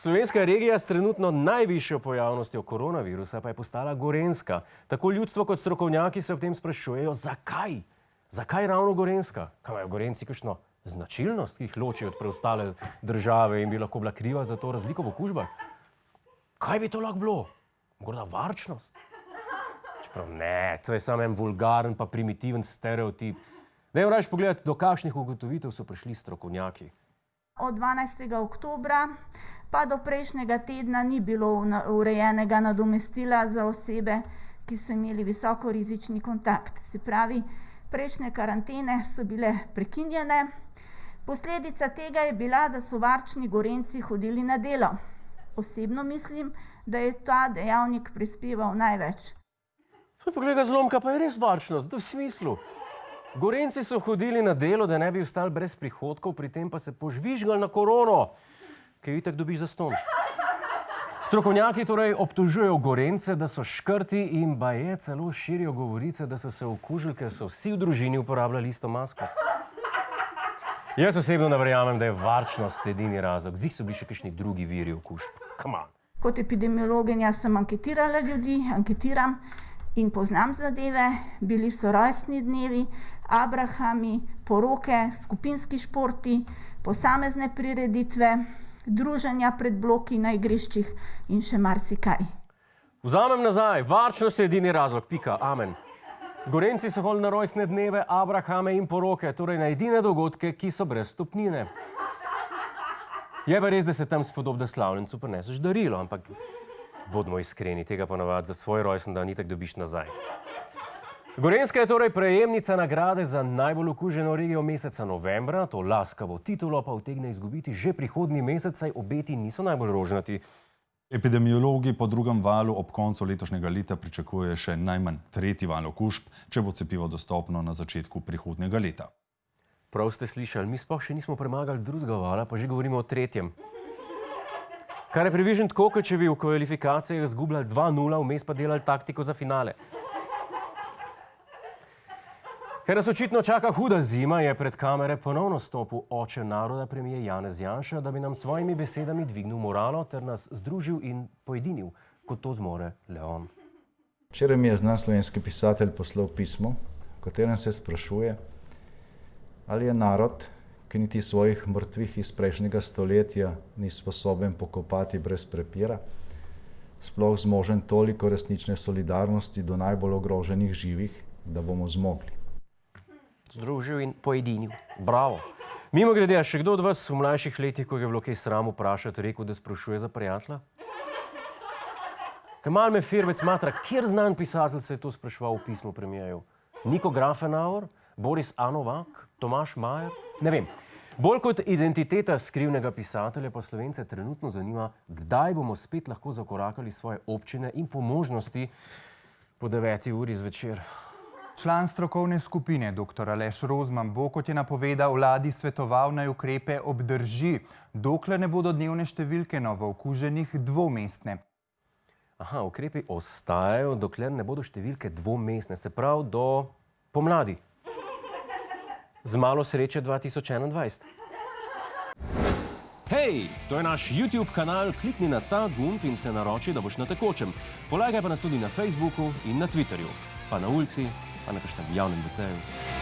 Slovenska regija s trenutno najvišjo pojavnostjo koronavirusa pa je postala Gorenjska. Tako ljudstvo kot strokovnjaki se ob tem sprašujejo, zakaj? Zakaj ravno Gorenjska? Kaj imajo Gorenjci kakšno značilnost, ki jih loči od preostale države in bi lahko bila kriva za to razliko v okužbah? Kaj bi to lahko bilo? Morda varčnost? Čeprav ne, to je samo en vulgaren pa primitiven stereotip. Dajmo raje pogledati, do kakšnih ugotovitev so prišli strokovnjaki. Od 12. oktobra pa do prejšnjega tedna ni bilo urejenega nadomestila za osebe, ki so imeli visokorizični kontakt. Se pravi, prejšnje karantene so bile prekinjene. Posledica tega je bila, da so varčni Gorenjci hodili na delo. Osebno mislim, da je ta dejavnik prispeval največ. Poglej, zlomka pa je res varčnost, v smislu. Gorenjci so hodili na delo, da ne bi ostali brez prihodkov, pri tem pa se požvižgali na korono, ki jo itak dobiš zastonj. Strokovnjaki torej obtožujejo Gorenjce, da so škrti in baje celo širijo govorice, da so se okužili, ker so vsi v družini uporabljali isto masko. Jaz osebno ne verjamem, da je varčnost edini razlog. Zdaj so bili še kakšni drugi viri okužb. Come on. Kot epidemiologinja sem anketirala ljudi, anketiram in poznam zadeve. Bili so rojstni dnevi, abrahami, poroke, skupinski športi, posamezne prireditve, druženja pred bloki na igriščih in še marsikaj. Vzamem nazaj, varčnost je edini razlog, pika, amen. Gorenjci so hodili na rojstne dneve, abrahame in poroke, torej na edine dogodke, ki so brez stopnine. Je pa res, da se tam spodob, da slavljencu prineseš darilo, ampak bodimo iskreni, tega ponavadi za svoj rojstni dan itak dobiš nazaj. Gorenjska je torej prejemnica nagrade za najbolj okuženo regijo meseca novembra, to laskavo titulo pa utegne izgubiti že prihodnji mesec, saj obeti niso najbolj rožnati. Epidemiologi po drugem valu ob koncu letošnjega leta pričakujejo še najmanj tretji val okužb, če bo cepivo dostopno na začetku prihodnjega leta. Prav ste slišali, mi sploh še nismo premagali drugega vala, pa že govorimo o tretjem. Kar je približno tako, kot če bi v kvalifikacijah izgubljali 2-0, vmes pa delali taktiko za finale. Ker nas očitno čaka huda zima, je pred kamere ponovno stopil oče naroda, premier Janez Janša, da bi nam svojimi besedami dvignil moralo ter nas združil in pojedinil, kot to zmore le on. Včeraj mi je znan slovenski pisatelj poslal pismo, v katerem se sprašuje, ali je narod, ki niti svojih mrtvih iz prejšnjega stoletja ni sposoben pokopati brez prepira, sploh zmožen toliko resnične solidarnosti do najbolj ogroženih živih, da bomo zmogli. Združil in pojedinil. Bravo. Mimogrede, a še kdo od vas v mlajših letih, ko je bilo kaj sram vprašati, rekel, da sprašuje za prijatelja? Kemal me Firbec matra, kjer znan pisatelj se je to spraševal v pismu premijeju? Niko Grafenauer, Boris A. Novak, Tomaž Majer? Ne vem. Bolj kot identiteta skrivnega pisatelja pa Slovence trenutno zanima, kdaj bomo spet lahko zakorakali svoje občine in po možnosti po 9. uri zvečer. Član strokovne skupine dr. Aleš Rozman bo, kot je napovedal, vladi svetoval, naj ukrepe obdrži, dokler ne bodo dnevne številke novookuženih dvomestne. Aha, ukrepi ostajajo, dokler ne bodo številke dvomestne, se pravi do pomladi. Z malo sreče 2021. Hej, to je naš YouTube kanal, klikni na ta gumb in se naroči, da boš na tekočem. Polajkaj pa nas tudi na Facebooku in na Twitterju, pa na ulici, pa na kakšnem javnem WC-ju.